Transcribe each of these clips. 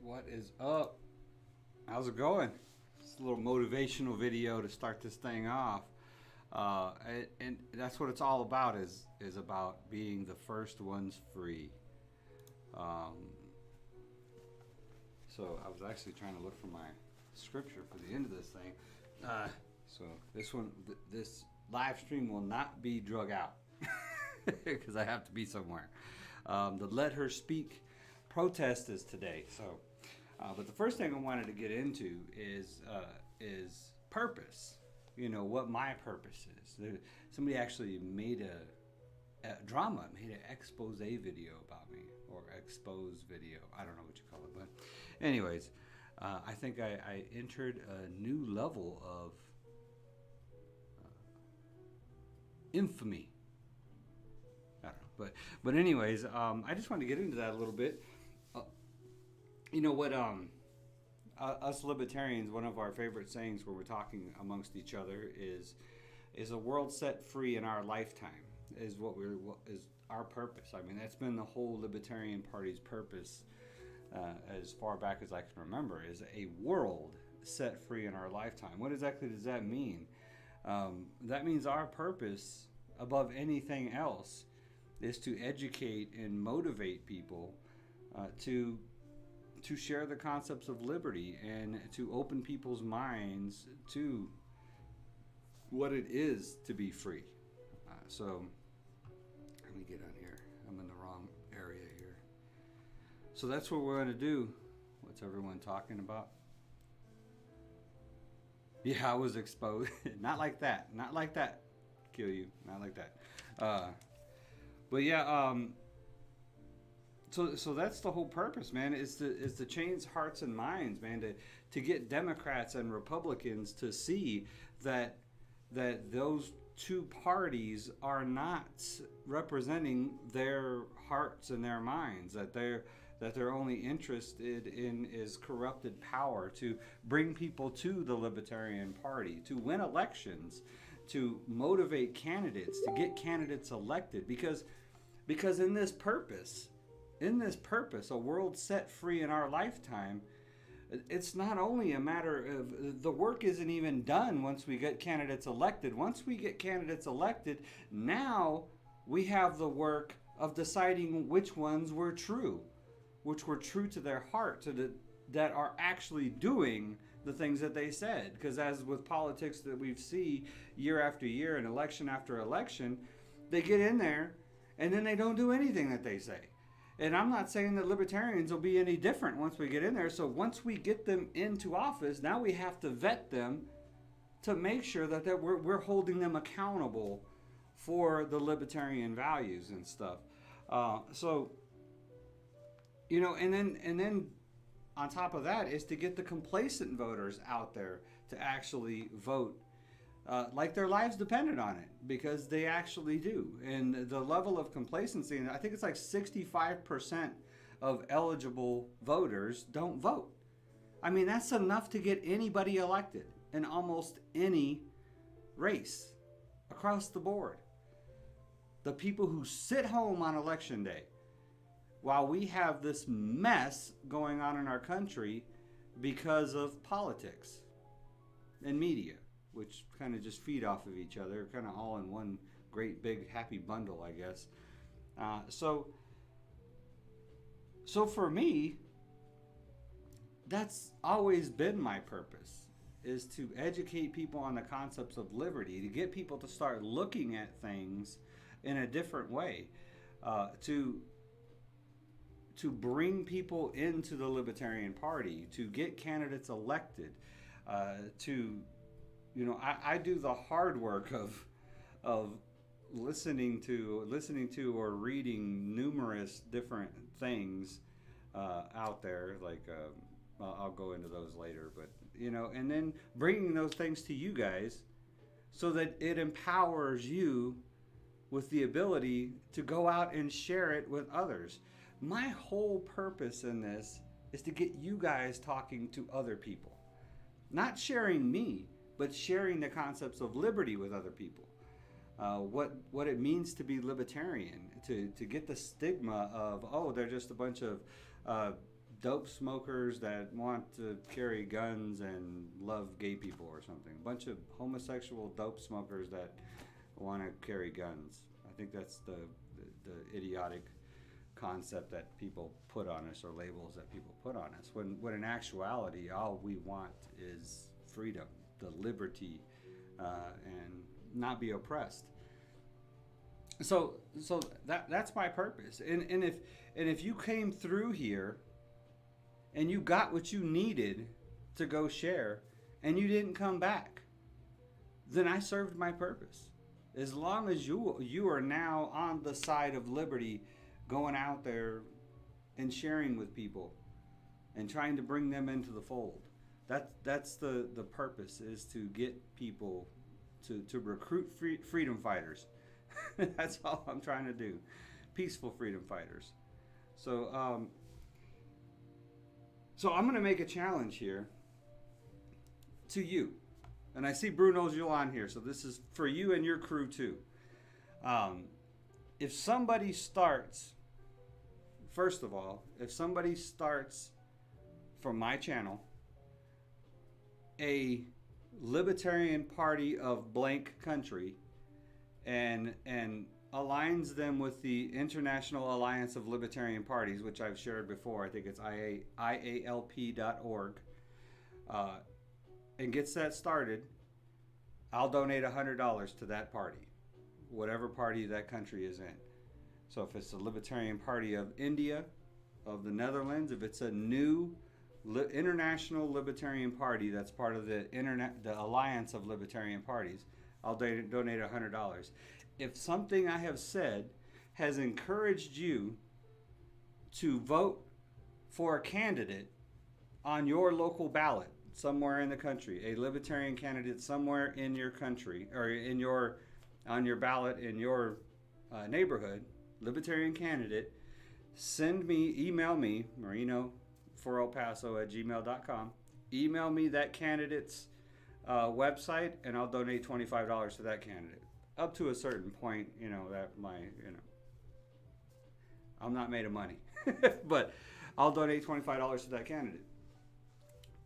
What is up? How's it going? It's a little motivational video to start this thing off. And that's what it's all about, is about being the first ones free. So I was actually trying to look for my scripture for the end of this thing. So this live stream will not be drug out because I have to be somewhere. The Let Her Speak protest is today. So, but the first thing I wanted to get into is purpose. You know what my purpose is. Somebody actually made a drama, made an expose video about me, or expose video. I don't know what you call it, but anyways, I think I entered a new level of infamy. I don't know, but anyways, I just wanted to get into that a little bit. You know what? Us libertarians, one of our favorite sayings when we're talking amongst each other is a world set free in our lifetime. Is our purpose. I mean, that's been the whole Libertarian Party's purpose as far back as I can remember, is a world set free in our lifetime. What exactly does that mean? That means our purpose, above anything else, is to educate and motivate people to share the concepts of liberty and to open people's minds to what it is to be free. So let me get on here. I'm in the wrong area here. So that's what we're going to do. What's everyone talking about? Yeah, I was exposed. Not like that. Not like that. Kill you. Not like that. But yeah, So that's the whole purpose, man, is to change hearts and minds, man, to get Democrats and Republicans to see that those two parties are not representing their hearts and their minds, that they're only interested in is corrupted power, to bring people to the Libertarian Party, to win elections, to motivate candidates, to get candidates elected, because in this purpose, a world set free in our lifetime, it's not only a matter of, the work isn't even done once we get candidates elected. Once we get candidates elected, now we have the work of deciding which ones were true to their heart, that are actually doing the things that they said. Because as with politics that we've seen year after year and election after election, they get in there and then they don't do anything that they say. And I'm not saying that libertarians will be any different once we get in there. So once we get them into office, now we have to vet them to make sure that we're holding them accountable for the libertarian values and stuff. So, you know, and then on top of that is to get the complacent voters out there to actually vote like their lives depended on it, because they actually do. And the level of complacency, and I think it's like 65% of eligible voters don't vote. I mean, that's enough to get anybody elected in almost any race across the board. The people who sit home on election day while we have this mess going on in our country because of politics and media, which kind of just feed off of each other, kind of all in one great big happy bundle, I guess. So for me, that's always been my purpose, is to educate people on the concepts of liberty, to get people to start looking at things in a different way, to bring people into the Libertarian Party, to get candidates elected, you know, I do the hard work of listening to or reading numerous different things out there. Like I'll go into those later, but you know, and then bringing those things to you guys so that it empowers you with the ability to go out and share it with others. My whole purpose in this is to get you guys talking to other people, not sharing me, but sharing the concepts of liberty with other people. What it means to be libertarian, to get the stigma of, oh, they're just a bunch of dope smokers that want to carry guns and love gay people or something. A bunch of homosexual dope smokers that want to carry guns. I think that's the idiotic concept that people put on us, or labels that people put on us. When in actuality, all we want is freedom, the liberty, and not be oppressed. So that's my purpose. And if you came through here and you got what you needed to go share and you didn't come back, then I served my purpose. As long as you are now on the side of liberty, going out there and sharing with people and trying to bring them into the fold. That's the purpose, is to get people to recruit freedom fighters. That's all I'm trying to do. Peaceful freedom fighters. So I'm going to make a challenge here to you. And I see Bruno's you on here, so this is for you and your crew too. If somebody starts, first of all, if somebody starts from my channel a Libertarian Party of blank country and aligns them with the International Alliance of Libertarian Parties, which I've shared before, I think it's IALP.org, and gets that started, I'll donate $100 to that party, whatever party that country is in. So if it's the Libertarian Party of India, of the Netherlands, if it's a new international Libertarian Party that's part of the Alliance of Libertarian Parties, I'll donate $100. If something I have said has encouraged you to vote for a candidate on your local ballot somewhere in the country, a Libertarian candidate somewhere in your country, or on your ballot in your neighborhood, Libertarian candidate, email me, marino4elpaso@gmail.com. Email me that candidate's website, and I'll donate $25 to that candidate. Up to a certain point, I'm not made of money, but I'll donate $25 to that candidate.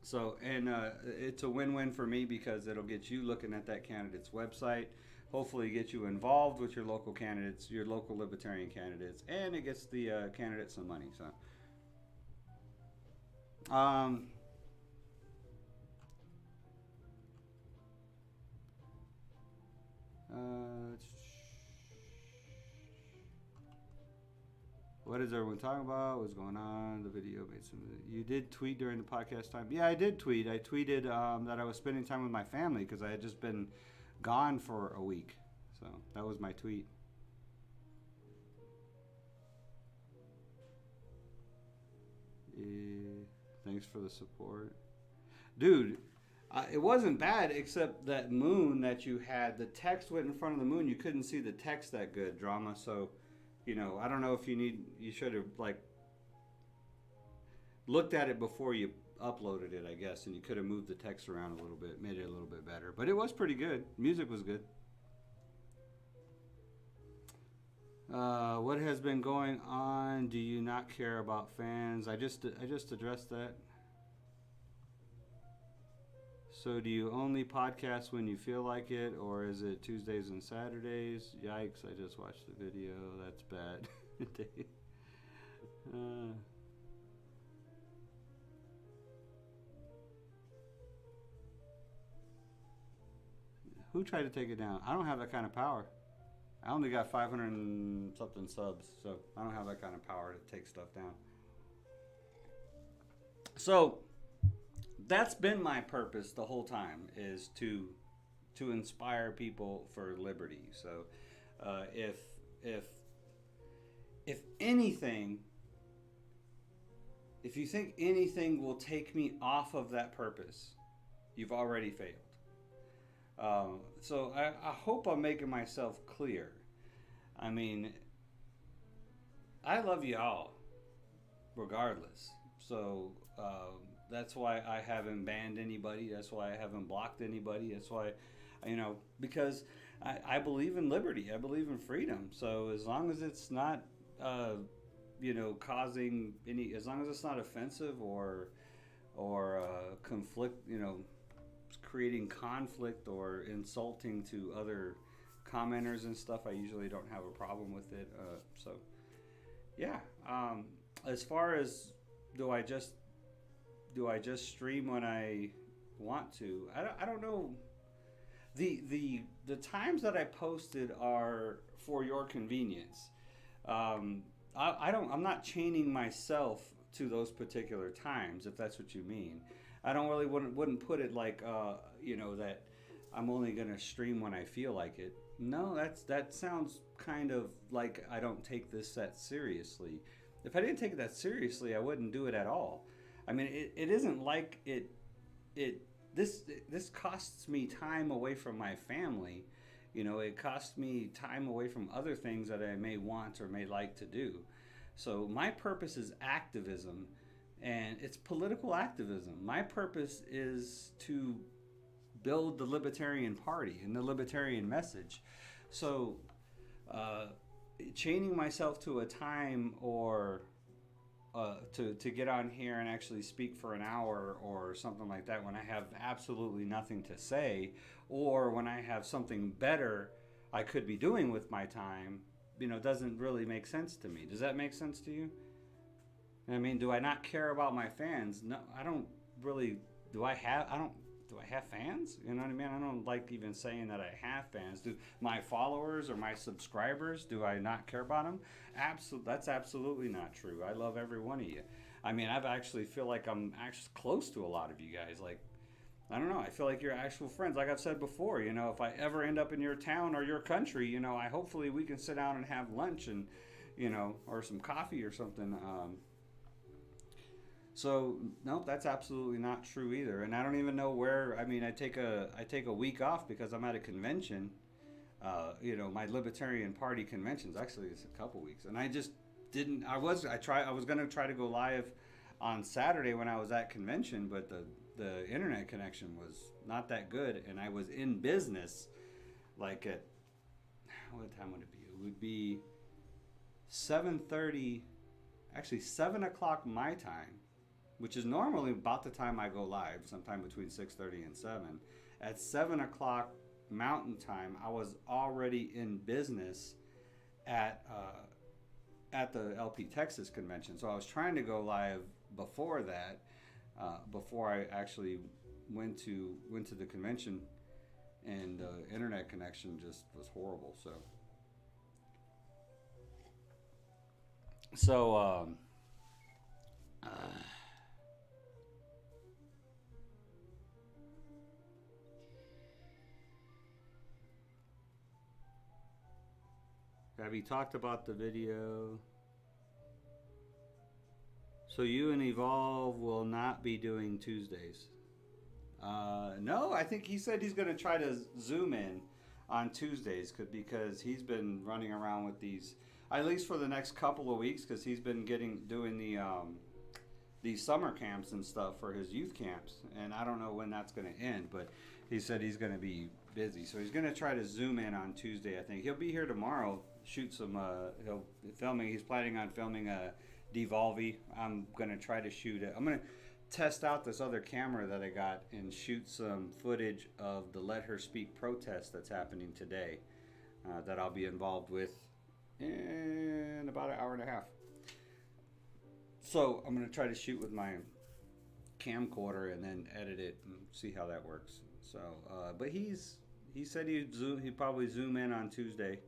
So, and it's a win-win for me, because it'll get you looking at that candidate's website, hopefully get you involved with your local candidates, your local Libertarian candidates, and it gets the candidates some money. So, what is everyone talking about? What's going on? The video made some. You did tweet during the podcast time. Yeah, I did tweet. I tweeted that I was spending time with my family because I had just been gone for a week. So that was my tweet. Thanks for the support, dude. It wasn't bad, except that moon that you had. The text went in front of the moon. You couldn't see the text that good, Drama. So, I don't know if you should have looked at it before you uploaded it, I guess, and you could have moved the text around a little bit, made it a little bit better. But it was pretty good. Music was good. What has been going on? Do you not care about fans? I just addressed that. So do you only podcast when you feel like it, or is it Tuesdays and Saturdays? Yikes, I just watched the video. That's bad. Who tried to take it down? I don't have that kind of power. I only got 500 and something subs, so I don't have that kind of power to take stuff down. So that's been my purpose the whole time, is to inspire people for liberty. So if anything, if you think anything will take me off of that purpose, you've already failed. So I hope I'm making myself clear. I mean, I love you all, regardless. So that's why I haven't banned anybody. That's why I haven't blocked anybody. That's why, because I believe in liberty. I believe in freedom. So as long as it's not causing any, as long as it's not offensive or conflict, creating conflict or insulting to other commenters and stuff, I usually don't have a problem with it. So yeah. As far as do I just stream when I want to? I don't know. The times that I posted are for your convenience. I'm not chaining myself to those particular times, if that's what you mean. I don't really wouldn't put it like that I'm only gonna stream when I feel like it. No, that sounds kind of like I don't take this that seriously. If I didn't take it that seriously, I wouldn't do it at all. I mean, it isn't like this costs me time away from my family. It costs me time away from other things that I may want or may like to do. So my purpose is activism, and it's political activism. My purpose is to build the Libertarian Party and the Libertarian message. So chaining myself to a time or to get on here and actually speak for an hour or something like that when I have absolutely nothing to say, or when I have something better I could be doing with my time, doesn't really make sense to me. Does that make sense to you? I mean, do I not care about my fans? No, I don't really. Do I have fans? You know what I mean? I don't like even saying that I have fans. Do my followers or my subscribers, do I not care about them? That's absolutely not true. I love every one of you. I mean, I've actually feel like I'm actually close to a lot of you guys. Like, I don't know. I feel like you're actual friends. Like I've said before, if I ever end up in your town or your country, I hopefully we can sit down and have lunch and, or some coffee or something. So nope, that's absolutely not true either. And I don't even know where. I mean, I take a week off because I'm at a convention. My Libertarian Party conventions. Actually, it's a couple weeks, and I just didn't. I was gonna try to go live on Saturday when I was at convention, but the internet connection was not that good, and I was in business. Like at what time would it be? It would be 7:30, actually 7 o'clock my time, which is normally about the time I go live, sometime between 6:30 and 7. At 7 o'clock Mountain Time, I was already in business at the LP Texas convention. So I was trying to go live before that, before I actually went to the convention, and the internet connection just was horrible. So have you talked about the video? So you and Evolve will not be doing Tuesdays. No, I think he said he's going to try to zoom in on Tuesdays because he's been running around with these, at least for the next couple of weeks, because he's been doing the summer camps and stuff for his youth camps, and I don't know when that's going to end, but he said he's going to be busy, so he's going to try to zoom in on Tuesday. I think he'll be here tomorrow. Shoot some. He's planning on filming a Devolve. I'm going to try to shoot it. I'm going to test out this other camera that I got and shoot some footage of the Let Her Speak protest that's happening today, that I'll be involved with in about an hour and a half. So I'm going to try to shoot with my camcorder and then edit it and see how that works. So, but he said he'd probably zoom in on Tuesday.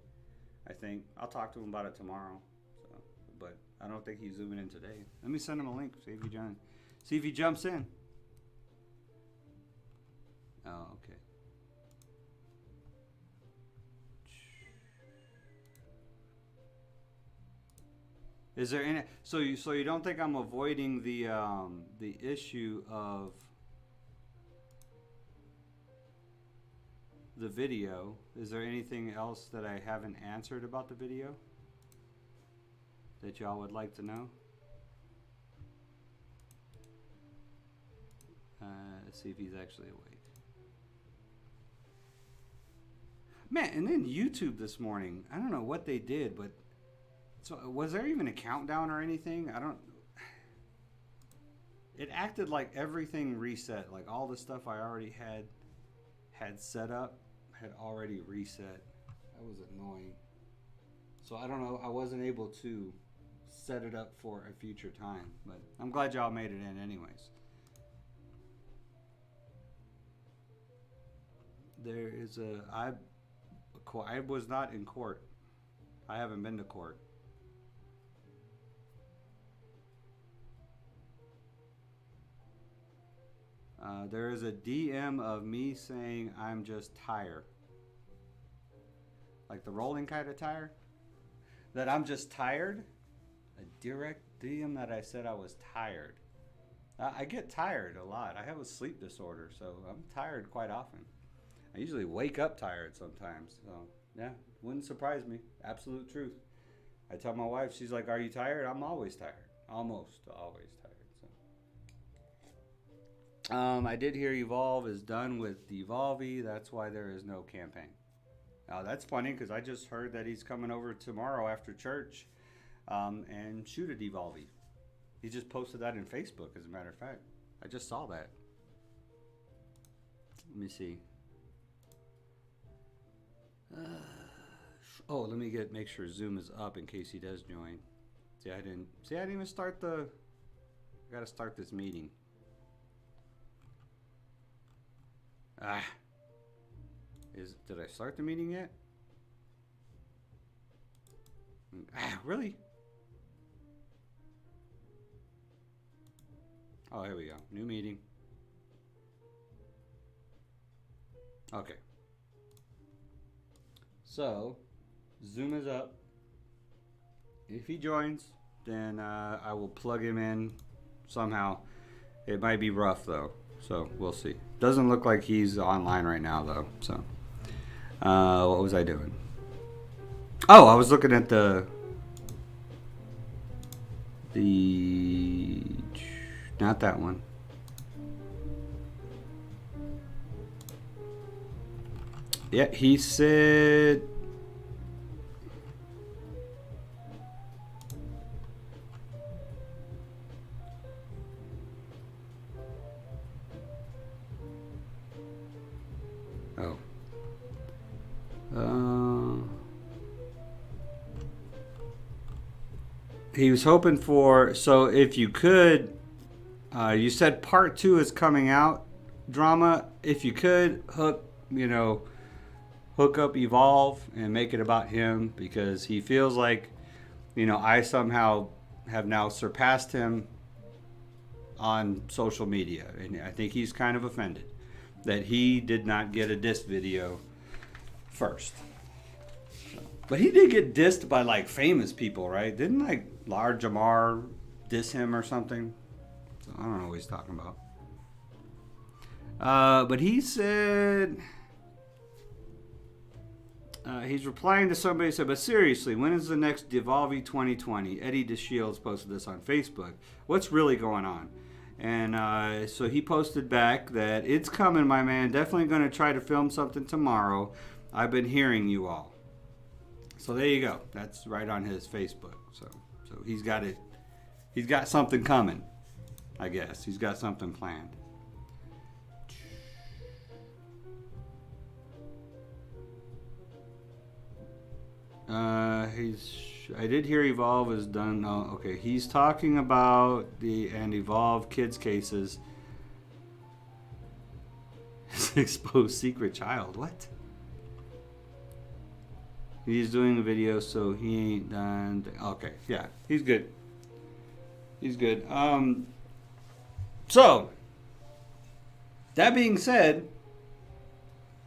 I think I'll talk to him about it tomorrow. So, but I don't think he's zooming in today. Let me send him a link. See if he jumps in. Oh, okay. Is there any? So you don't think I'm avoiding the issue of the video? Is there anything else that I haven't answered about the video that y'all would like to know? Let's see if he's actually awake. Man, and then YouTube this morning, I don't know what they did, but So was there even a countdown or anything? I don't. It acted like everything reset. Like all the stuff I already had set up had already reset. That was annoying. So I don't know. I wasn't able to set it up for a future time, but I'm glad y'all made it in anyways. There is I was not in court. I haven't been to court. There is a DM of me saying I'm just tired. Like the rolling kind of tire? That I'm just tired? A direct DM that I said I was tired. I get tired a lot. I have a sleep disorder, so I'm tired quite often. I usually wake up tired sometimes. So, yeah, wouldn't surprise me. Absolute truth. I tell my wife, she's like, "Are you tired?" I'm always tired. Almost always tired. So, I did hear Evolve is done with Devolvey. That's why there is no campaign. Now, that's funny because I just heard that he's coming over tomorrow after church and shoot a Devolvey. He just posted that in Facebook, as a matter of fact. I just saw that. Let me see. Let me make sure Zoom is up in case he does join. I didn't even start I gotta start this meeting. Did I start the meeting yet? Really? Oh, here we go. New meeting. Okay. So, Zoom is up. If he joins, then I will plug him in somehow. It might be rough, though. So, we'll see. Doesn't look like he's online right now, though. So, what was I doing? Oh, I was looking at the not that one. Yeah, he said he was hoping for, so if you could, you said part 2 is coming out, drama. If you could hook up Evolve and make it about him, because he feels like, I somehow have now surpassed him on social media. And I think he's kind of offended that he did not get a diss video first. But he did get dissed by like famous people, right? Didn't like Lar Jamar diss him or something? So I don't know what he's talking about. But he said, he's replying to somebody who said, but seriously, when is the next Devolvey 2020? Eddie DeShields posted this on Facebook. What's really going on? And so he posted back that it's coming, my man. Definitely going to try to film something tomorrow. I've been hearing you all. So there you go. That's right on his Facebook. So he's got it. He's got something coming, I guess. He's got something planned. I did hear Evolve is done. No, okay. He's talking about and Evolve kids cases. Exposed secret child. What? He's doing a video, so he ain't done. Okay, yeah, he's good. He's good. So that being said,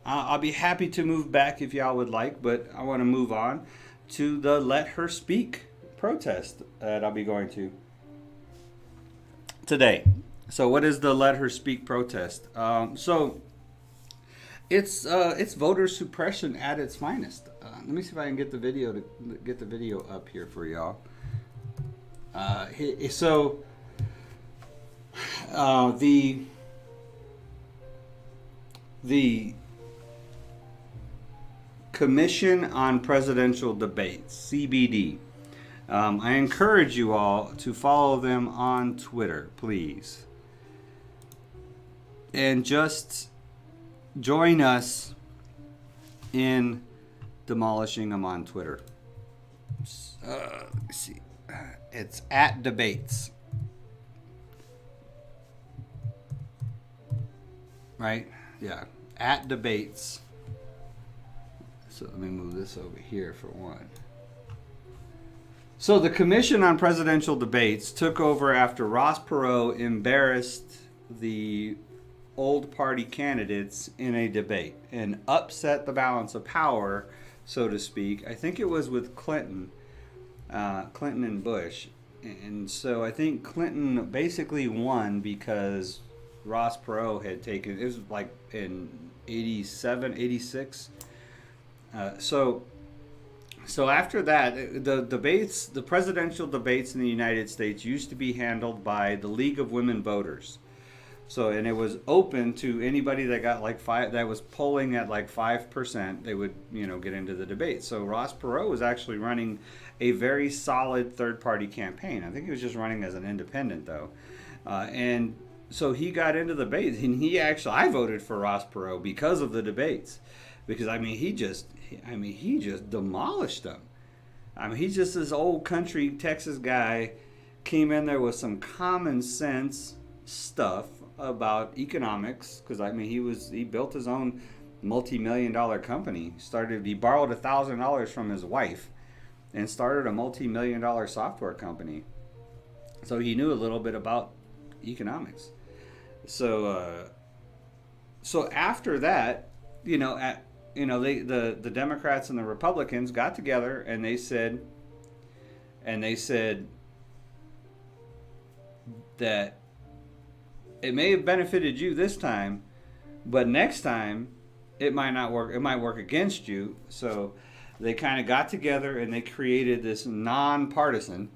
I'll be happy to move back if y'all would like, but I want to move on to the Let Her Speak protest that I'll be going to today. So what is the Let Her Speak protest? So it's voter suppression at its finest. Let me see if I can get the video up here for y'all. The Commission on Presidential Debates, CBD, I encourage you all to follow them on Twitter, please. And just join us in demolishing them on Twitter. Let me see. It's at debates. Right? Yeah. At debates. So let me move this over here for one. So the Commission on Presidential Debates took over after Ross Perot embarrassed the old party candidates in a debate and upset the balance of power, so to speak. I think it was with Clinton and Bush. And so I think Clinton basically won because Ross Perot had taken, it was like in 87, 86. So after that, the presidential debates in the United States used to be handled by the League of Women Voters. So, and it was open to anybody that got like that was polling at like 5%, they would, get into the debate. So Ross Perot was actually running a very solid third-party campaign. I think he was just running as an independent though. And so he got into the debates, and I voted for Ross Perot because of the debates. Because, he just demolished them. He's just this old country Texas guy, came in there with some common sense stuff about economics. Because, he built his own multi-million-dollar company. He borrowed $1,000 from his wife and started a multi-million-dollar software company. So he knew a little bit about economics. So after that, the Democrats and the Republicans got together and they said that it may have benefited you this time, but next time it might not work. It might work against you. So they kind of got together and they created this nonpartisan.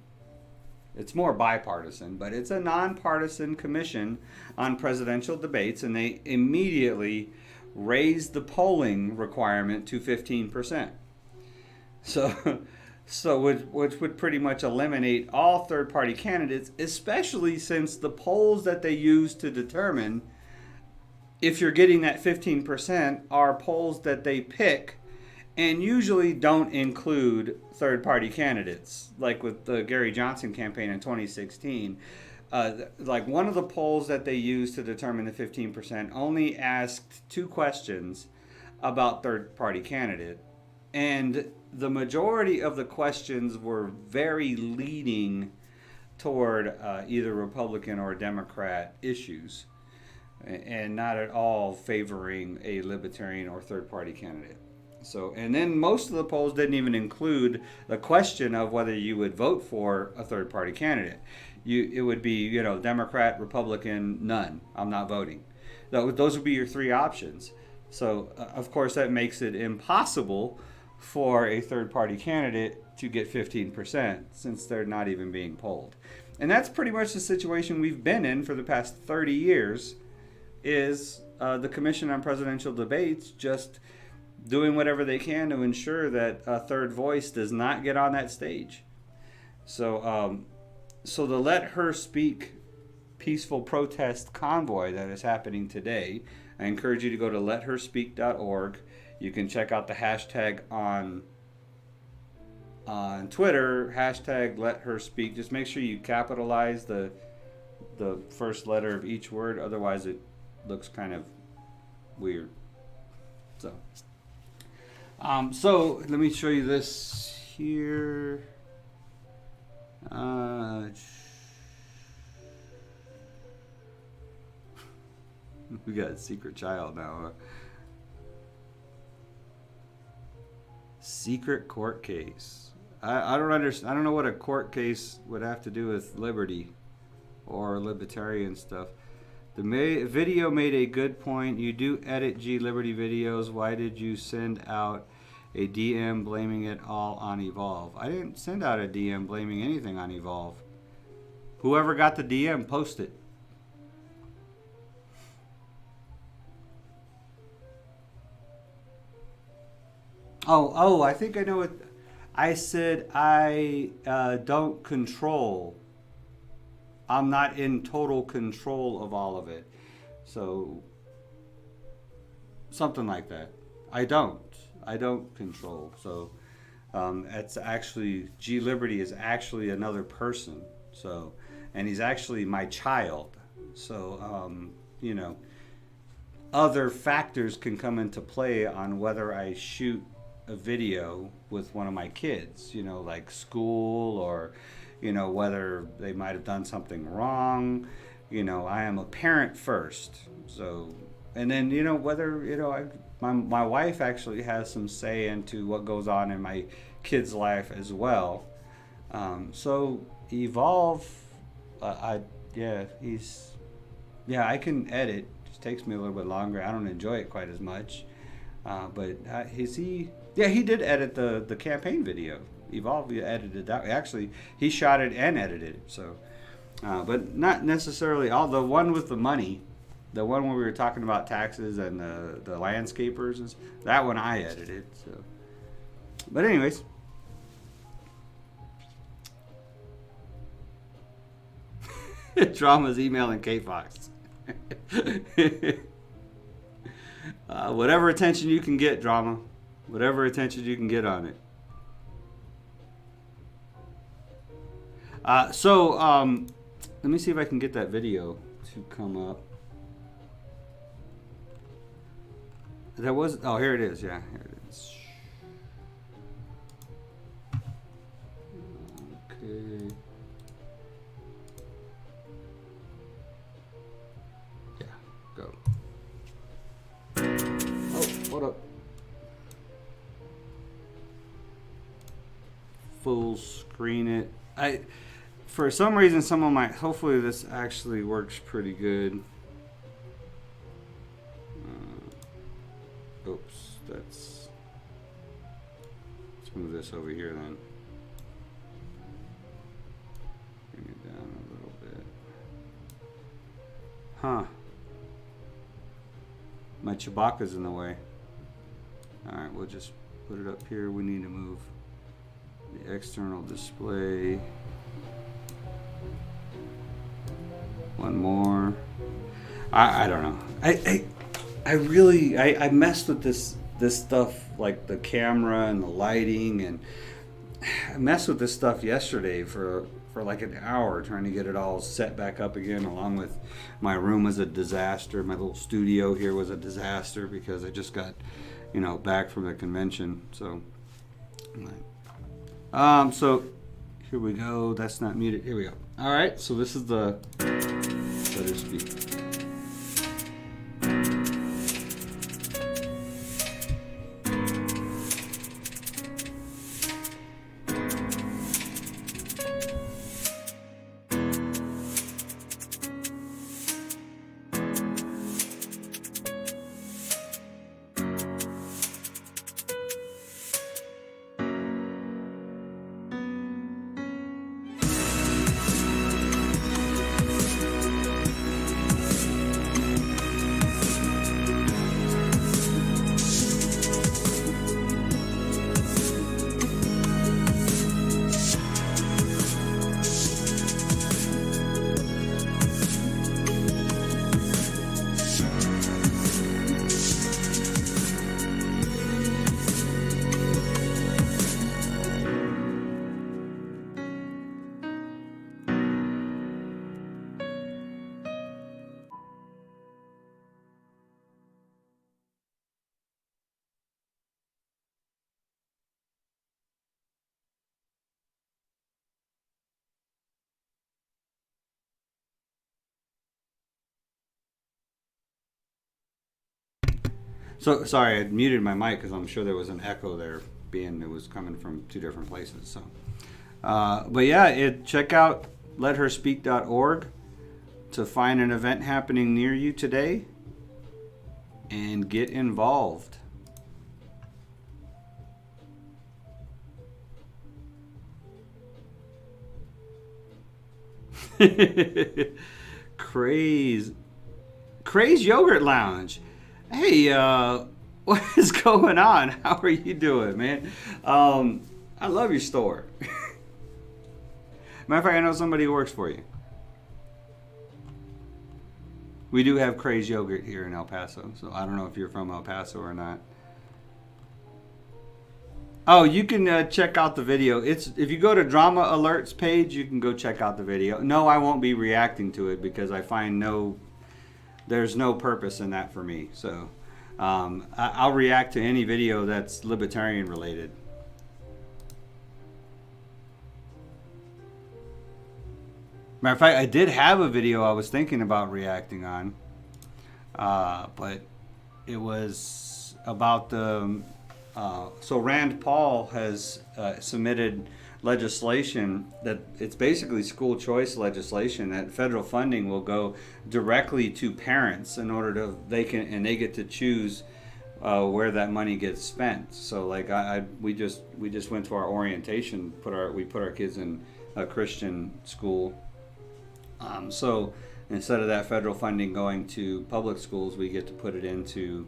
It's more bipartisan, but it's a nonpartisan commission on presidential debates, and they immediately raised the polling requirement to 15%. Which would pretty much eliminate all third-party candidates, especially since the polls that they use to determine if you're getting that 15% are polls that they pick and usually don't include third-party candidates, like with the Gary Johnson campaign in 2016. Like one of the polls that they used to determine the 15% only asked 2 questions about third-party candidate, and the majority of the questions were very leading toward either Republican or Democrat issues, and not at all favoring a Libertarian or third-party candidate. So, and then most of the polls didn't even include the question of whether you would vote for a third-party candidate. It would be, Democrat, Republican, none. I'm not voting. Those would be your 3 options. So, of course, that makes it impossible for a third-party candidate to get 15% since they're not even being polled. And that's pretty much the situation we've been in for the past 30 years is the Commission on Presidential Debates just doing whatever they can to ensure that a third voice does not get on that stage. So the Let Her Speak peaceful protest convoy that is happening today, I encourage you to go to letherspeak.org. You can check out the hashtag on Twitter, hashtag Let Her Speak. Just make sure you capitalize the first letter of each word, otherwise it looks kind of weird. So let me show you this here. We got a secret child now. Secret court case. I don't understand. I don't know what a court case would have to do with liberty or libertarian stuff. The video made a good point. You do edit G Liberty videos. Why did you send out a DM blaming it all on Evolve? I didn't send out a DM blaming anything on Evolve. Whoever got the DM, post it. Oh, I think I know what. I said I don't control. I'm not in total control of all of it. So something like that. I don't. I don't control. So it's actually G Liberty is actually another person. So, and he's actually my child. So you know, other factors can come into play on whether I shoot a video with one of my kids. You know, like school or you know whether they might have done something wrong. You know, I am a parent first. So and then you know whether you know my wife actually has some say into what goes on in my kid's life as well. So evolve, yeah I can edit. It just takes me a little bit longer. I don't enjoy it quite as much. But is he? Yeah, he did edit the campaign video. Evolve edited that. Actually, he shot it and edited it. So, but not necessarily all. The one with the money, the one where we were talking about taxes and the landscapers, that one I edited. So, but anyways. Drama's emailing K-Fox. Whatever attention you can get, Drama. Whatever attention you can get on it. Let me see if I can get that video to come up. There was, oh, here it is. Yeah, here it is. Okay. Yeah, go. Oh, what up? Full screen it. For some reason, someone might. Hopefully, this actually works pretty good. Oops, let's move this over here then. Bring it down a little bit. Huh. My Chewbacca's in the way. Alright, we'll just put it up here. We need to move the external display. One more. I don't know. I really messed with this stuff, like the camera and the lighting, and I messed with this stuff yesterday for like an hour trying to get it all set back up again. Along with my room was a disaster. My little studio here was a disaster because I just got back from the convention. So so here we go. That's not muted. Here we go. All right. So this is the let her speak. So sorry, I muted my mic because I'm sure there was an echo there, being it was coming from two different places. So, but yeah, check out letherspeak.org to find an event happening near you today and get involved. Craze Yogurt Lounge. Hey, what is going on? How are you doing, man? I love your store. Matter of fact, I know somebody who works for you. We do have Craze Yogurt here in El Paso, so I don't know if you're from El Paso or not. Oh, you can check out the video. It's if you go to Drama Alerts page, you can go check out the video. No, I won't be reacting to it because I find there's no purpose in that for me. So I'll react to any video that's libertarian related. Matter of fact, I did have a video I was thinking about reacting on, but it was about the. So Rand Paul has submitted legislation that it's basically school choice legislation that federal funding will go directly to parents in order to they get to choose where that money gets spent. So like we just went to our orientation, we put our kids in a Christian school. So instead of that federal funding going to public schools, we get to put it into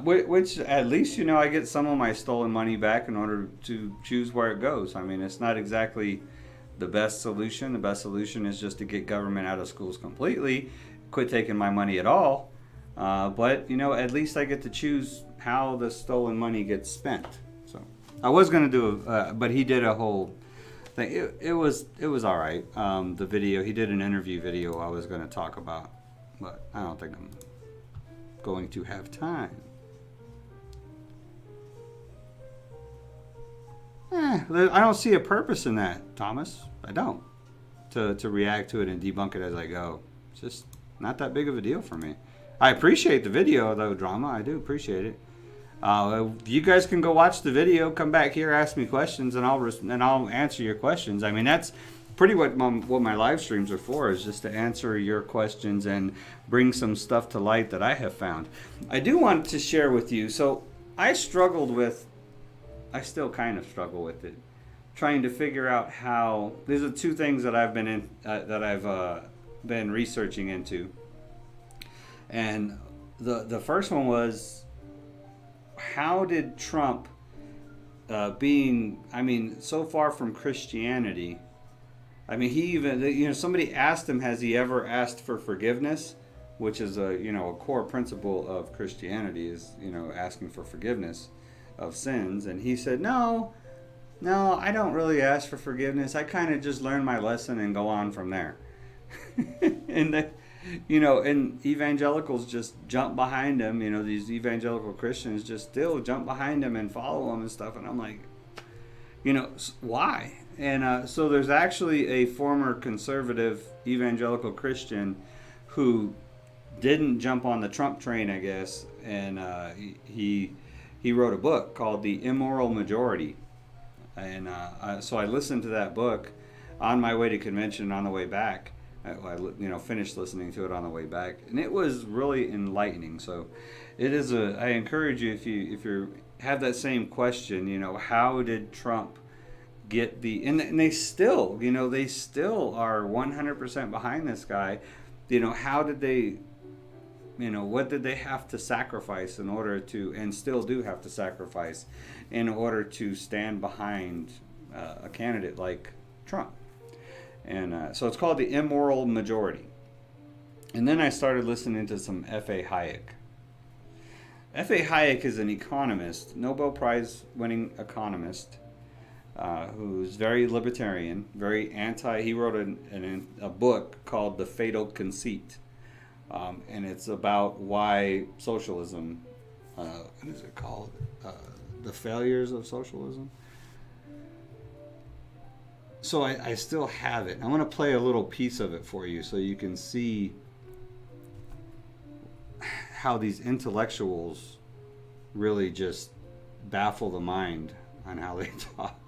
which at least, you know, I get some of my stolen money back in order to choose where it goes. I mean, it's not exactly the best solution. The best solution is just to get government out of schools completely, quit taking my money at all. But, you know, at least I get to choose how the stolen money gets spent. So I was going to do, but he did a whole thing. It was all right. The video, he did an interview video I was going to talk about, but I don't think I'm going to have time. I don't see a purpose in that, Thomas. I don't. To react to it and debunk it as I go. It's just not that big of a deal for me. I appreciate the video, though, Drama. I do appreciate it. You guys can go watch the video, come back here, ask me questions, and I'll answer your questions. I mean, that's pretty what my live streams are for, is just to answer your questions and bring some stuff to light that I have found. I do want to share with you. So I still kind of struggle with it, trying to figure out how. These are two things that I've been researching into, and the first one was, how did Trump, being so far from Christianity, I mean, he even, somebody asked him, has he ever asked for forgiveness, which is a core principle of Christianity, is asking for forgiveness of sins. And he said, no, I don't really ask for forgiveness. I kind of just learn my lesson and go on from there. And and evangelicals just jump behind him. These evangelical Christians just still jump behind him and follow him and stuff. And I'm like, why? And so there's actually a former conservative evangelical Christian who didn't jump on the Trump train, I guess, and he wrote a book called The Immoral Majority. And so I listened to that book on my way to convention, on the way back. I finished listening to it on the way back, and it was really enlightening. So it is I encourage you, if you have that same question, how did Trump get and they still, they still are 100% behind this guy. How did they, what did they have to sacrifice in order to, and still do have to sacrifice in order to stand behind a candidate like Trump? And so it's called The Immoral Majority. And then I started listening to some F.A. Hayek. F.A. Hayek is an economist, Nobel Prize winning economist, who's very libertarian, very anti. He wrote a book called The Fatal Conceit. And it's about why socialism, what is it called? The failures of socialism. So I still have it. I want to play a little piece of it for you so you can see how these intellectuals really just baffle the mind on how they talk.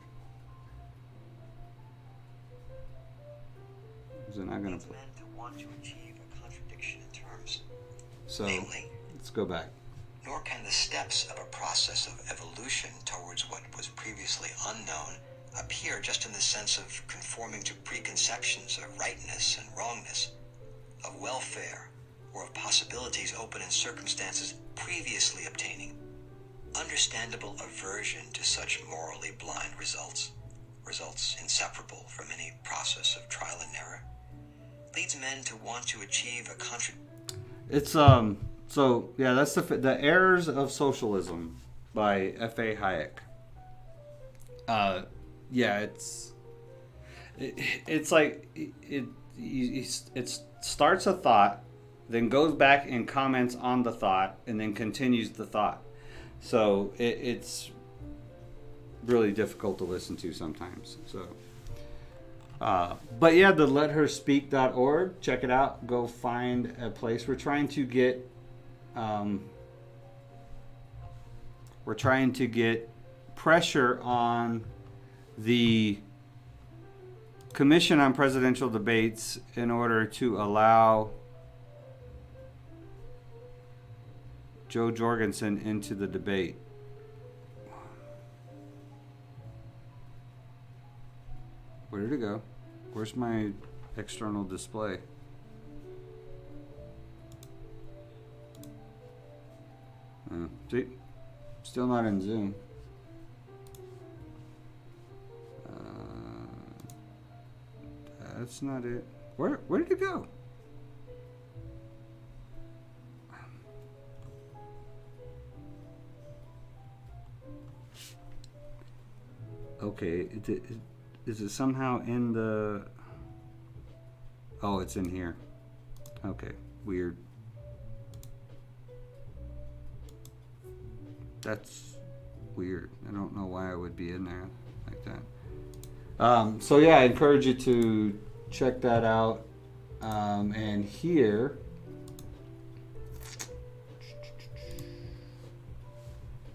Is it not going to play? To want to achieve a contradiction in terms. So namely, let's go back. Nor can the steps of a process of evolution towards what was previously unknown appear just in the sense of conforming to preconceptions of rightness and wrongness, of welfare, or of possibilities open in circumstances previously obtaining. understandable aversion to such morally blind results inseparable from any process of trial and error, leads men to want to achieve a It's so yeah, that's the Errors of Socialism by F.A. Hayek. Yeah, it's like it starts a thought, then goes back and comments on the thought, and then continues the thought. So it's really difficult to listen to sometimes. So, but yeah, the LetHerSpeak.org. Check it out. Go find a place. We're trying to get pressure on the Commission on Presidential Debates in order to allow Joe Jorgensen into the debate. Where did it go? Where's my external display? See? Still not in Zoom. That's not it. Where did it go? Okay, is it somehow in the... Oh, it's in here. Okay, weird. That's weird. I don't know why it would be in there like that. So yeah, I encourage you to check that out. And here...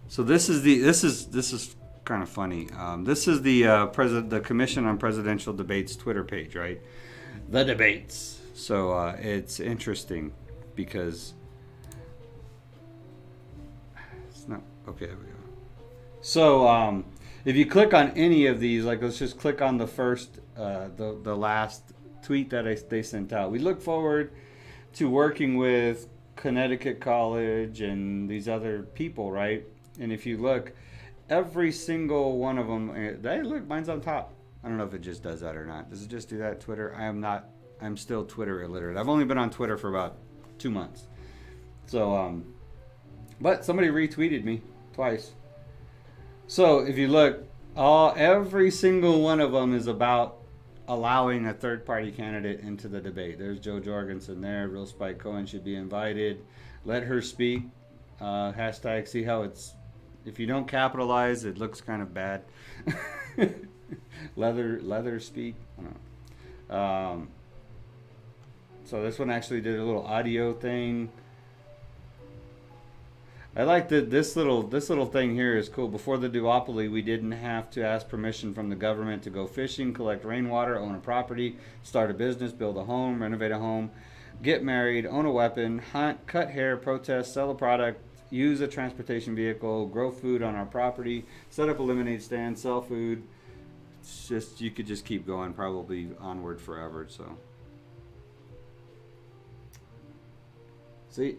So this is kind of funny. This is the Commission on Presidential Debates Twitter page, right? The debates. So it's interesting because it's not okay. There we go. So if you click on any of these, like let's just click on the first, the last tweet that they sent out. We look forward to working with Connecticut College and these other people, right? And if you look, every single one of them, hey, look, mine's on top. I don't know if it just does that or not. Does it just do that, Twitter? I'm still Twitter illiterate. I've only been on Twitter for about 2 months. So, but somebody retweeted me twice. So if you look, every single one of them is about allowing a third-party candidate into the debate. There's Joe Jorgensen there. Real Spike Cohen should be invited. Let her speak. Hashtag see how it's... If you don't capitalize, it looks kind of bad. leather speak. I don't know. So this one actually did a little audio thing. I like that this little thing here is cool. Before the duopoly, we didn't have to ask permission from the government to go fishing, collect rainwater, own a property, start a business, build a home, renovate a home, get married, own a weapon, hunt, cut hair, protest, sell a product, use a transportation vehicle, grow food on our property, set up a lemonade stand, sell food. It's just, you could just keep going, probably onward forever. So, see,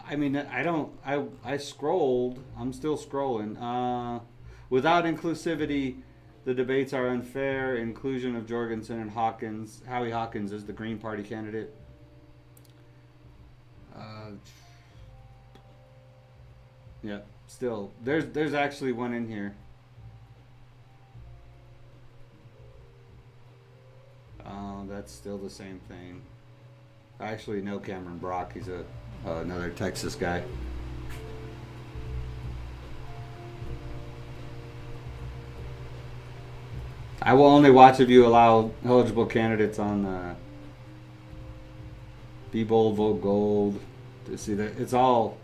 I mean, I scrolled, I'm still scrolling. Without inclusivity, the debates are unfair. Inclusion of Jorgensen and Hawkins. Howie Hawkins is the Green Party candidate. Yeah, still, there's actually one in here. That's still the same thing. I actually know Cameron Brock. He's another Texas guy. I will only watch if you allow eligible candidates on Be Bold, Vote Gold. To see that it's all...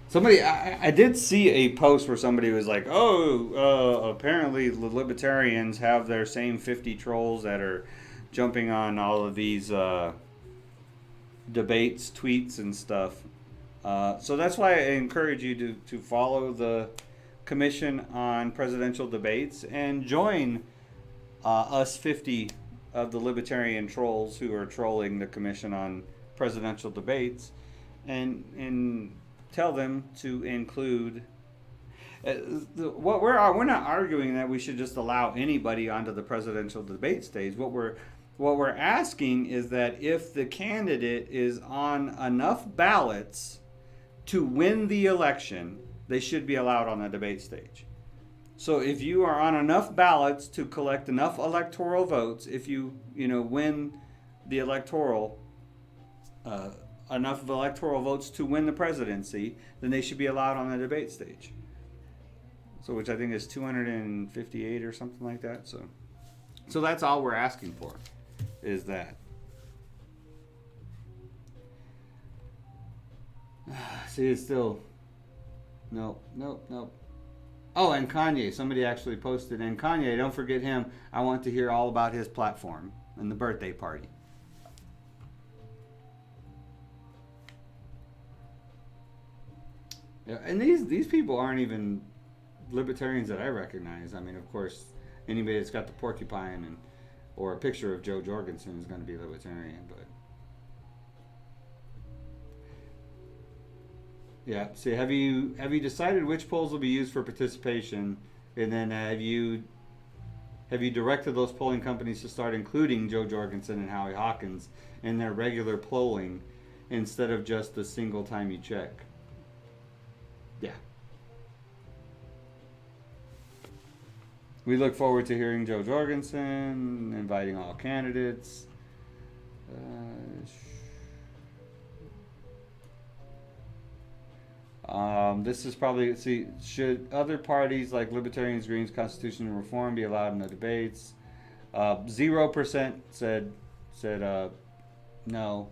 Somebody, I did see a post where somebody was like, apparently the Libertarians have their same 50 trolls that are jumping on all of these debates, tweets, and stuff. So that's why I encourage you to follow the Commission on Presidential Debates and join us 50 of the Libertarian trolls who are trolling the Commission on Presidential Debates and tell them to include What we're not arguing that we should just allow anybody onto the presidential debate stage. What we're asking is that if the candidate is on enough ballots to win the election, they should be allowed on the debate stage. So if you are on enough ballots to collect enough electoral votes, if you win the enough electoral votes to win the presidency, then they should be allowed on the debate stage. So which I think is 258 or something like that. So that's all we're asking for, is that. See, it's still nope. Oh, and Kanye. Somebody actually posted, and Kanye, don't forget him. I want to hear all about his platform and the birthday party. Yeah, and these people aren't even libertarians that I recognize. I mean, of course, anybody that's got the porcupine or a picture of Joe Jorgensen is going to be libertarian, but yeah. See, have you decided which polls will be used for participation, and then have you directed those polling companies to start including Joe Jorgensen and Howie Hawkins in their regular polling instead of just the single time you check? Yeah. We look forward to hearing Joe Jorgensen, inviting all candidates. This is probably, should other parties like Libertarians, Greens, Constitutional Reform be allowed in the debates? 0% said no.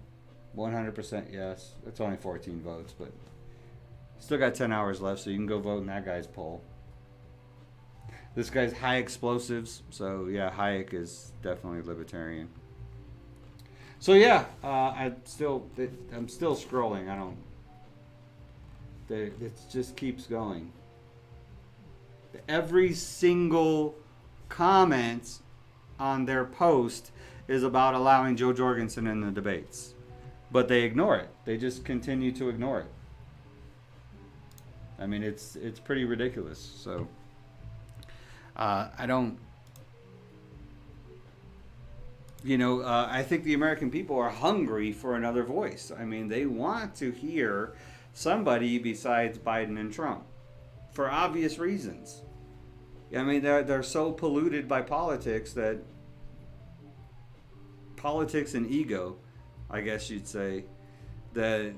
100% yes. It's only 14 votes, but still got 10 hours left, so you can go vote in that guy's poll. This guy's high explosives, so yeah, Hayek is definitely libertarian. So yeah, I'm still scrolling. It just keeps going. Every single comment on their post is about allowing Joe Jorgensen in the debates, but they ignore it. They just continue to ignore it. I mean, it's pretty ridiculous. So I don't. I think the American people are hungry for another voice. I mean, they want to hear somebody besides Biden and Trump for obvious reasons. I mean, they're so polluted by politics and ego, I guess you'd say, that,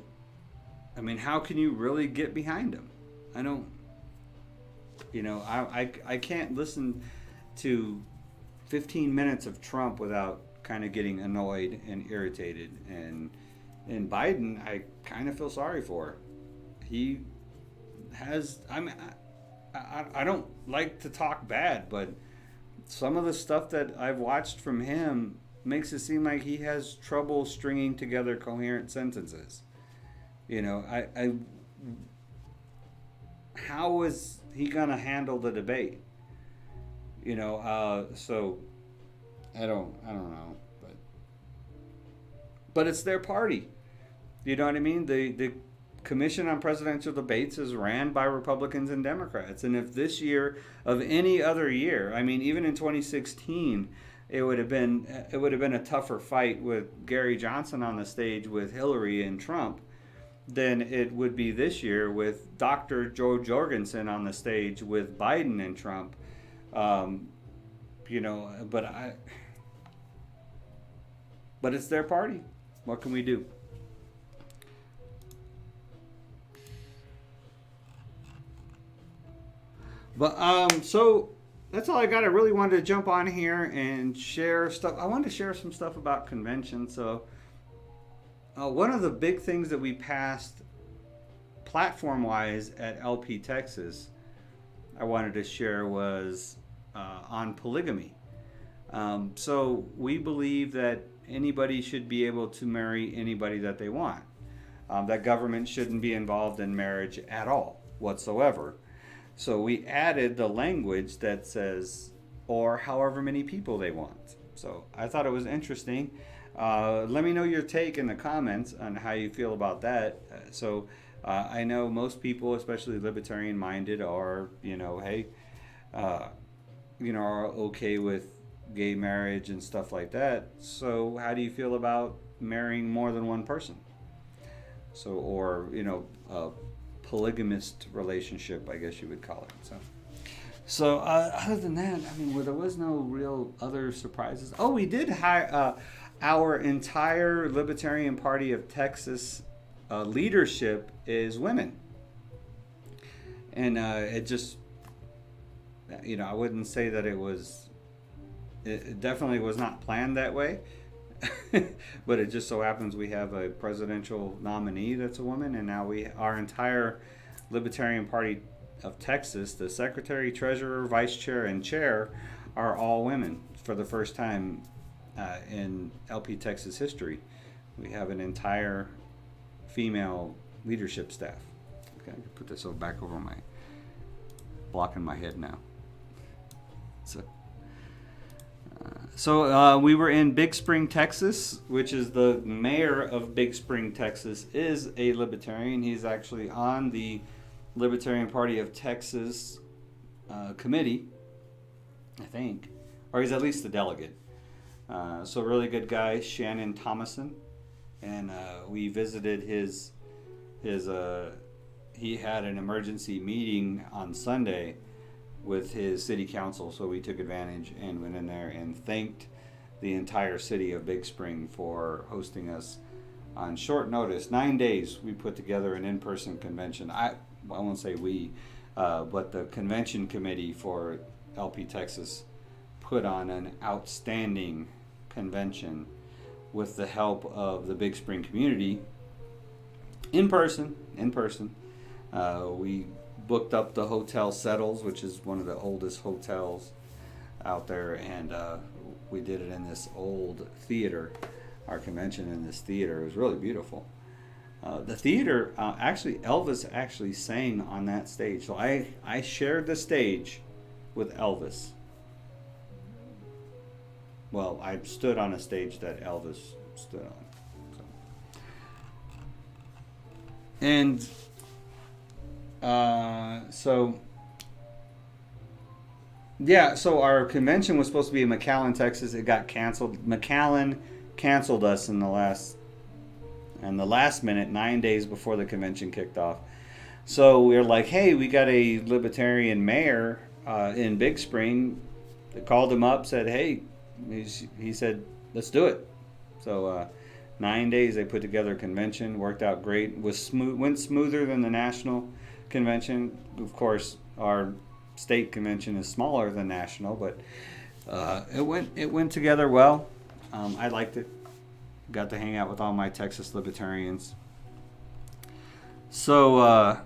I mean, how can you really get behind them? I don't, I can't listen to 15 minutes of Trump without kind of getting annoyed and irritated. And Biden, I kind of feel sorry for. He has, I don't like to talk bad, but some of the stuff that I've watched from him makes it seem like he has trouble stringing together coherent sentences. How is he gonna handle the debate? So I don't know, but it's their party. You know what I mean? The Commission on Presidential Debates is ran by Republicans and Democrats, and if this year of any other year, I mean, even in 2016, it would have been a tougher fight with Gary Johnson on the stage with Hillary and Trump than it would be this year with Dr. Joe Jorgensen on the stage with Biden and Trump. But it's their party. What can we do? But so that's all I got. I really wanted to jump on here and share stuff. I wanted to share some stuff about convention. So one of the big things that we passed platform-wise at LP Texas, I wanted to share was on polygamy. So we believe that anybody should be able to marry anybody that they want. That government shouldn't be involved in marriage at all whatsoever. So we added the language that says, or however many people they want. So I thought it was interesting. Let me know your take in the comments on how you feel about that. So I know most people, especially libertarian minded, are, hey, are okay with gay marriage and stuff like that. So how do you feel about marrying more than one person? So, or, a polygamist relationship, I guess you would call it. So other than that, I mean, well, there was no real other surprises. Oh, we did hire our entire Libertarian Party of Texas leadership is women, and it just, I wouldn't say that it was. It definitely was not planned that way, but it just so happens we have a presidential nominee that's a woman, and now our entire Libertarian Party of Texas, the secretary, treasurer, vice chair, and chair are all women for the first time in LP Texas history. We have an entire female leadership staff. Okay, I can put this back over blocking my head now. So we were in Big Spring, Texas, which is the mayor of Big Spring, Texas, is a libertarian. He's actually on the Libertarian Party of Texas committee, I think, or he's at least the delegate. So really good guy, Shannon Thomason, and we visited his. He had an emergency meeting on Sunday with his city council, so we took advantage and went in there and thanked the entire city of Big Spring for hosting us on short notice. 9 days we put together an in-person convention. I won't say we, but the convention committee for LP Texas put on an outstanding convention with the help of the Big Spring community in person. We booked up the Hotel Settles, which is one of the oldest hotels out there, and we did it in this old theater. Our convention in this theater was really beautiful. The theater, Elvis actually sang on that stage. So I shared the stage with Elvis. Well, I stood on a stage that Elvis stood on. And so our convention was supposed to be in McAllen, Texas. It got canceled. McAllen canceled us in the last minute, 9 days before the convention kicked off. So we were like, hey, we got a libertarian mayor in Big Spring. They called him up, said, hey, he said, let's do it. So 9 days they put together a convention, worked out great, went smoother than the national convention. Of course, our state convention is smaller than national, but it went together well. I liked it. Got to hang out with all my Texas libertarians. So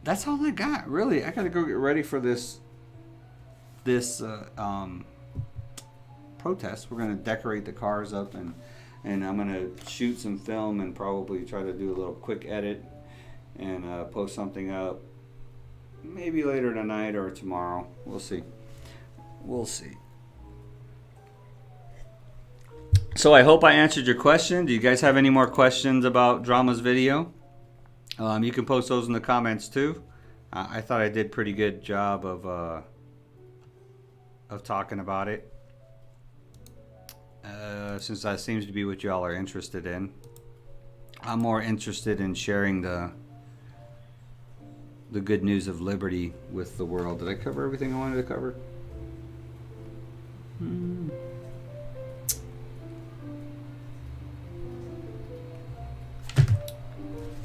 that's all I got, really. I got to go get ready for this protest. We're going to decorate the cars up, and I'm going to shoot some film and probably try to do a little quick edit and post something up maybe later tonight or tomorrow. We'll see. So I hope I answered your question. Do you guys have any more questions about Drama's video? You can post those in the comments too. I thought I did a pretty good job of talking about it, since that seems to be what y'all are interested in. I'm more interested in sharing the good news of liberty with the world. Did I cover everything I wanted to cover?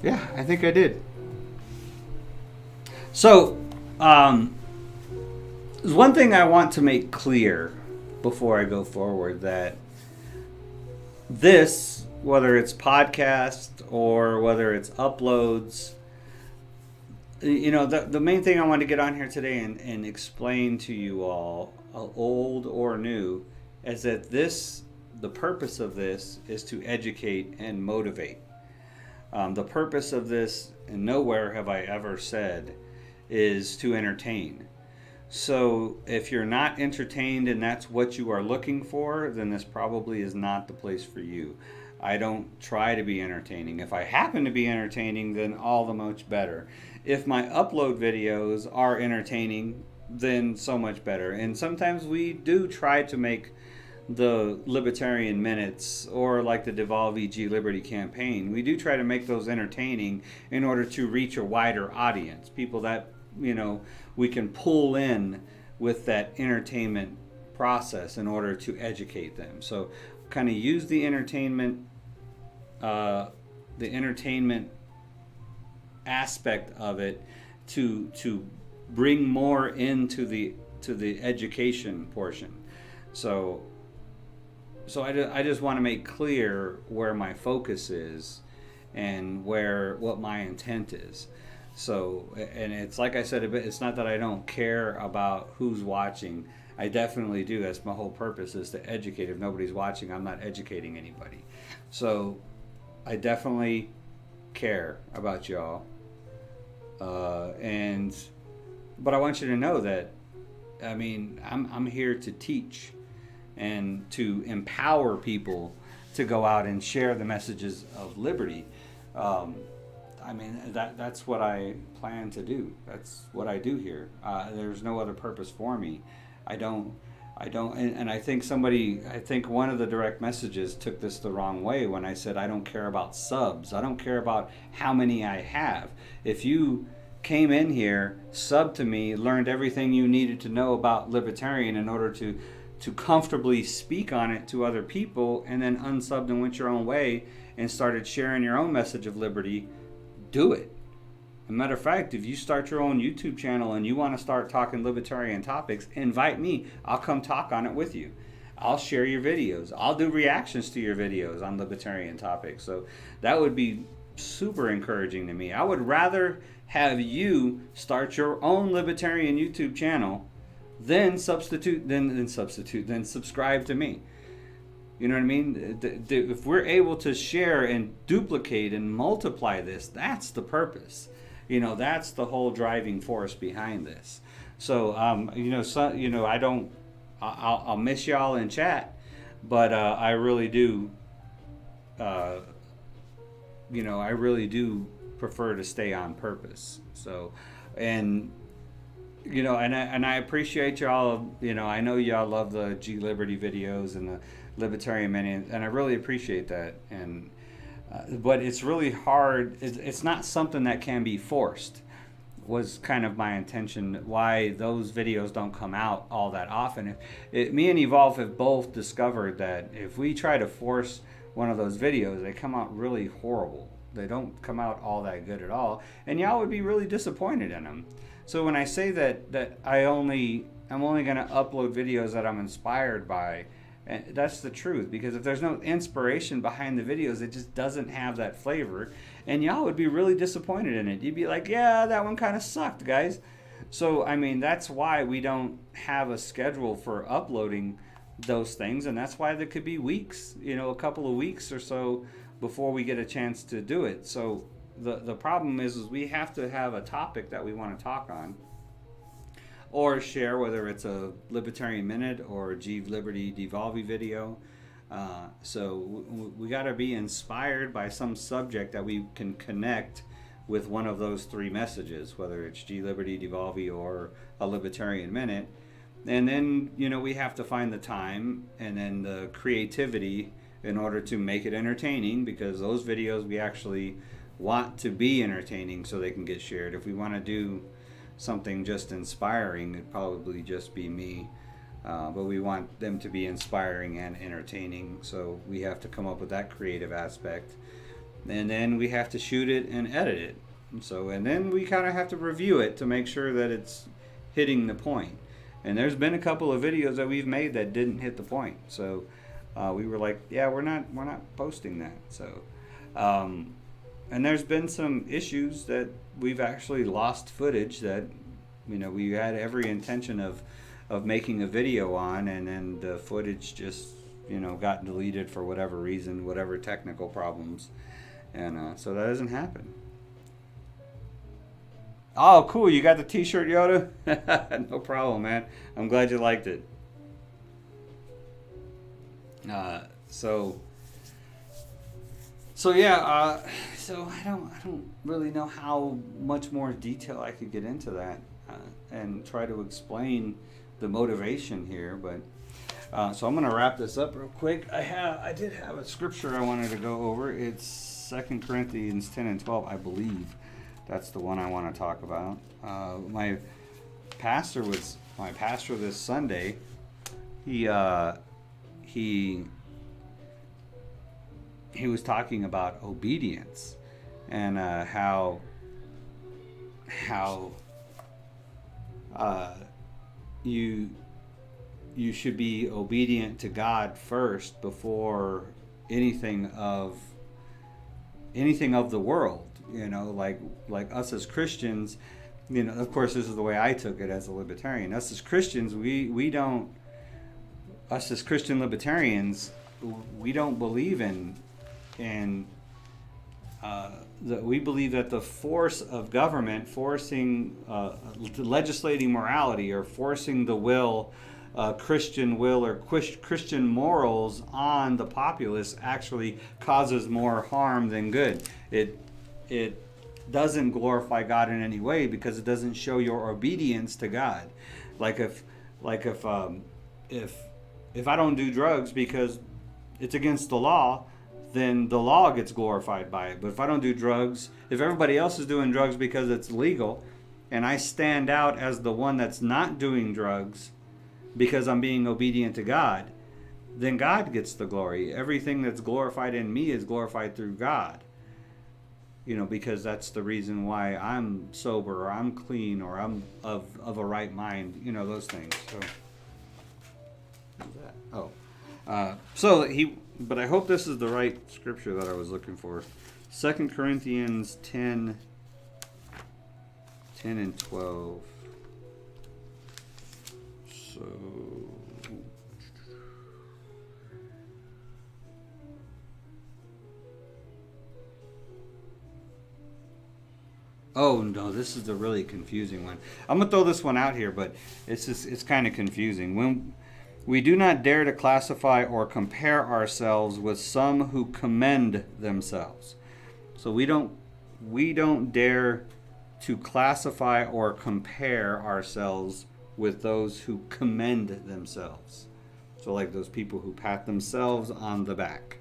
Yeah, I think I did. So, there's one thing I want to make clear before I go forward, that this, whether it's podcast or whether it's uploads, the main thing I want to get on here today and explain to you all, old or new, is that the purpose of this is to educate and motivate. The purpose of this, and nowhere have I ever said, is to entertain. So if you're not entertained and that's what you are looking for, then this probably is not the place for you. I don't try to be entertaining. If I happen to be entertaining, then all the much better. If my upload videos are entertaining, then so much better. And sometimes we do try to make the Libertarian Minutes or like the Devolve G Liberty campaign, we do try to make those entertaining in order to reach a wider audience, people that, you know, we can pull in with that entertainment process in order to educate them. So kind of use the entertainment aspect of it to bring more into the education portion. So I just want to make clear where my focus is and what my intent is. So, and it's like I said, it's not that I don't care about who's watching. I definitely do. That's my whole purpose, is to educate. If nobody's watching, I'm not educating anybody. So I definitely care about y'all. But I want you to know that, I mean, I'm here to teach and to empower people to go out and share the messages of liberty. I mean, that's what I plan to do. That's what I do here. There's no other purpose for me. I don't, and I think one of the direct messages took this the wrong way when I said I don't care about subs. I don't care about how many I have. If you came in here, subbed to me, learned everything you needed to know about Libertarian in order to comfortably speak on it to other people, and then unsubbed and went your own way and started sharing your own message of liberty, do it. As a matter of fact, if you start your own YouTube channel and you want to start talking libertarian topics, invite me. I'll come talk on it with you. I'll share your videos. I'll do reactions to your videos on libertarian topics. So that would be super encouraging to me. I would rather have you start your own libertarian YouTube channel than subscribe to me. You know what I mean? If we're able to share and duplicate and multiply this, that's the purpose. You know, that's the whole driving force behind this. So, I'll miss y'all in chat, but I really do. I really do prefer to stay on purpose. So, and I appreciate y'all. You know, I know y'all love the G Liberty videos and the Libertarian Minute, and I really appreciate that. And but it's really hard. It's not something that can be forced. Was kind of my intention. Why those videos don't come out all that often. Me and Evolve have both discovered that if we try to force one of those videos, they come out really horrible. They don't come out all that good at all, and y'all would be really disappointed in them. So when I say that I'm only going to upload videos that I'm inspired by, and that's the truth, because if there's no inspiration behind the videos, it just doesn't have that flavor, and y'all would be really disappointed in it. You'd be like, yeah, that one kind of sucked, guys. So, I mean, that's why we don't have a schedule for uploading those things, and that's why there could be weeks, a couple of weeks or so before we get a chance to do it. So the problem is we have to have a topic that we want to talk on or share, whether it's a Libertarian Minute or a G Liberty Devolve video. So we got to be inspired by some subject that we can connect with one of those three messages, whether it's G Liberty Devolve or a Libertarian Minute. And then, we have to find the time and then the creativity in order to make it entertaining, because those videos we actually want to be entertaining so they can get shared. If we want to do something just inspiring, it'd probably just be me. But we want them to be inspiring and entertaining, so we have to come up with that creative aspect. And then we have to shoot it and edit it. And then we kind of have to review it to make sure that it's hitting the point. And there's been a couple of videos that we've made that didn't hit the point. So we were like, yeah, we're not posting that. So, and there's been some issues that we've actually lost footage that, we had every intention of making a video on, and then the footage just, got deleted for whatever reason, whatever technical problems. And so that doesn't happen. Oh, cool. You got the t-shirt, Yoda? No problem, man. I'm glad you liked it. So yeah, so I don't really know how much more detail I could get into that and try to explain the motivation here, but so I'm gonna wrap this up real quick. I did have a scripture I wanted to go over. It's 2 Corinthians 10 and 12, I believe. That's the one I want to talk about. My pastor this Sunday. He was talking about obedience and how you should be obedient to God first before anything of the world. You know, like us as Christians. You know, of course, this is the way I took it as a libertarian. Us as Christians, us as Christian libertarians, we don't believe we believe that the force of government forcing legislating morality or forcing the Christian will or Christian morals on the populace actually causes more harm than good. It doesn't glorify God in any way because it doesn't show your obedience to God. Like if I don't do drugs because it's against the law, then the law gets glorified by it. But if I don't do drugs, if everybody else is doing drugs because it's legal, and I stand out as the one that's not doing drugs because I'm being obedient to God, then God gets the glory. Everything that's glorified in me is glorified through God. You know, because that's the reason why I'm sober or I'm clean or I'm of a right mind. You know, those things. So, what's that? But I hope this is the right scripture that I was looking for. 2 Corinthians 10 and 12. So, oh no, this is the really confusing one. I'm gonna throw this one out here, but it's kind of confusing. When we do not dare to classify or compare ourselves with some who commend themselves. So we don't dare to classify or compare ourselves with those who commend themselves. So like those people who pat themselves on the back.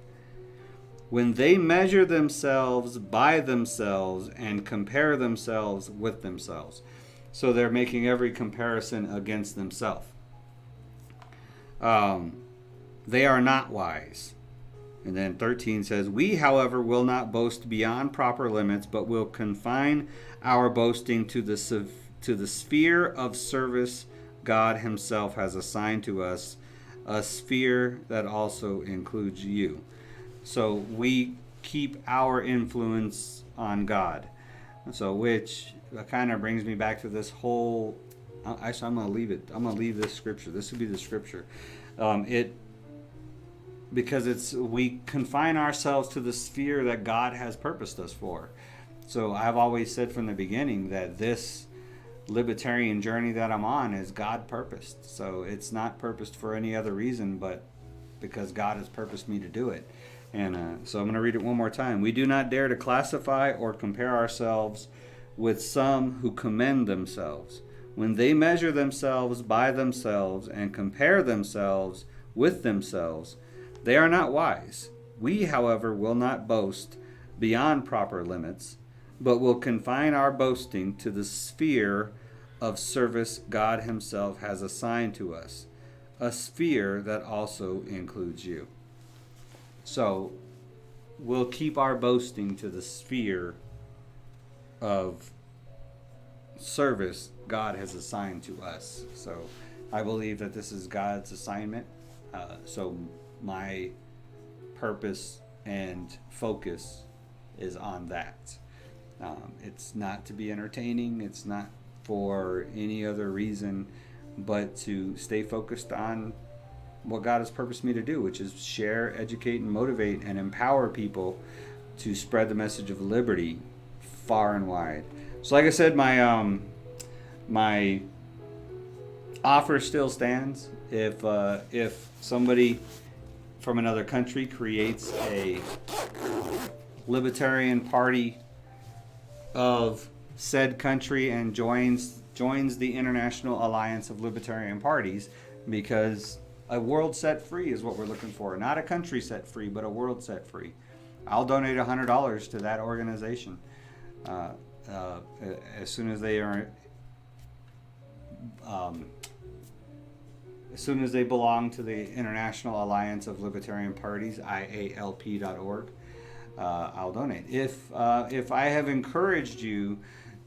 When they measure themselves by themselves and compare themselves with themselves. So they're making every comparison against themselves. They are not wise. And then 13 says, we, however, will not boast beyond proper limits, but will confine our boasting to the sphere of service God himself has assigned to us, a sphere that also includes you. So we keep our influence on God. So which kind of brings me back to this whole... Actually, I'm going to leave it. I'm going to leave this scripture. This would be the scripture. Because we confine ourselves to the sphere that God has purposed us for. So I've always said from the beginning that this libertarian journey that I'm on is God purposed. So it's not purposed for any other reason but because God has purposed me to do it. And so I'm going to read it one more time. We do not dare to classify or compare ourselves with some who commend themselves. When they measure themselves by themselves and compare themselves with themselves, they are not wise. We, however, will not boast beyond proper limits, but will confine our boasting to the sphere of service God himself has assigned to us, a sphere that also includes you. So we'll keep our boasting to the sphere of service God has assigned to us. So I believe that this is God's assignment. So my purpose and focus is on that. It's not to be entertaining. It's not for any other reason but to stay focused on what God has purposed me to do, which is share, educate, and motivate and empower people to spread the message of liberty far and wide. So like I said, my offer still stands. If somebody from another country creates Libertarian Party of said country and joins the International Alliance of Libertarian Parties, because a world set free is what we're looking for. Not a country set free, but a world set free. I'll donate $100 to that organization as soon as they are. As soon as they belong to the International Alliance of Libertarian Parties, IALP.org, I'll donate. If I have encouraged you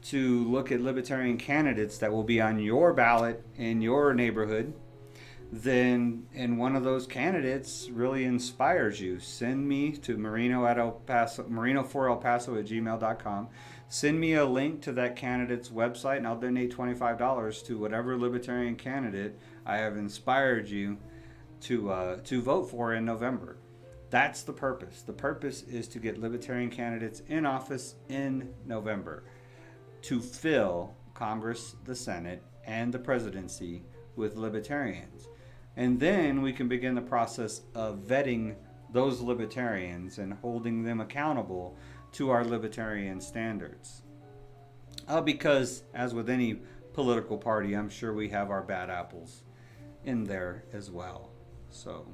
to look at libertarian candidates that will be on your ballot in your neighborhood, then and one of those candidates really inspires you, send me to marino4elpaso@gmail.com. Send me a link to that candidate's website, and I'll donate $25 to whatever libertarian candidate I have inspired you to vote for in November. That's the purpose. The purpose is to get libertarian candidates in office in November to fill Congress, the Senate, and the presidency with libertarians. And then we can begin the process of vetting those libertarians and holding them accountable to our libertarian standards. Because, as with any political party, I'm sure we have our bad apples in there as well. So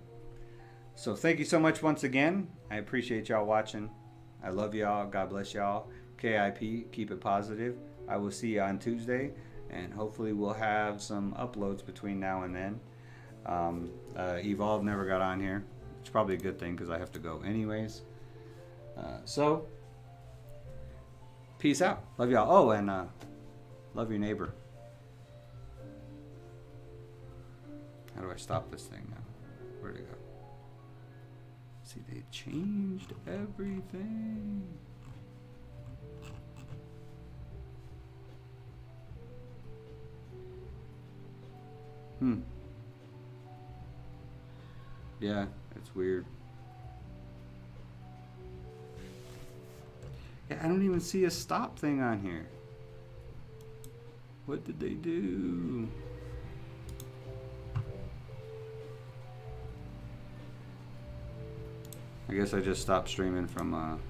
thank you so much once again. I appreciate y'all watching. I love y'all. God bless y'all. KIP, keep it positive. I will see you on Tuesday, and hopefully we'll have some uploads between now and then. Evolve never got on here. It's probably a good thing because I have to go anyways. So, peace out. Love y'all. Oh, and love your neighbor. How do I stop this thing now? Where'd it go? See, they changed everything. Yeah, it's weird. Yeah, I don't even see a stop thing on here. What did they do? I guess I just stopped streaming from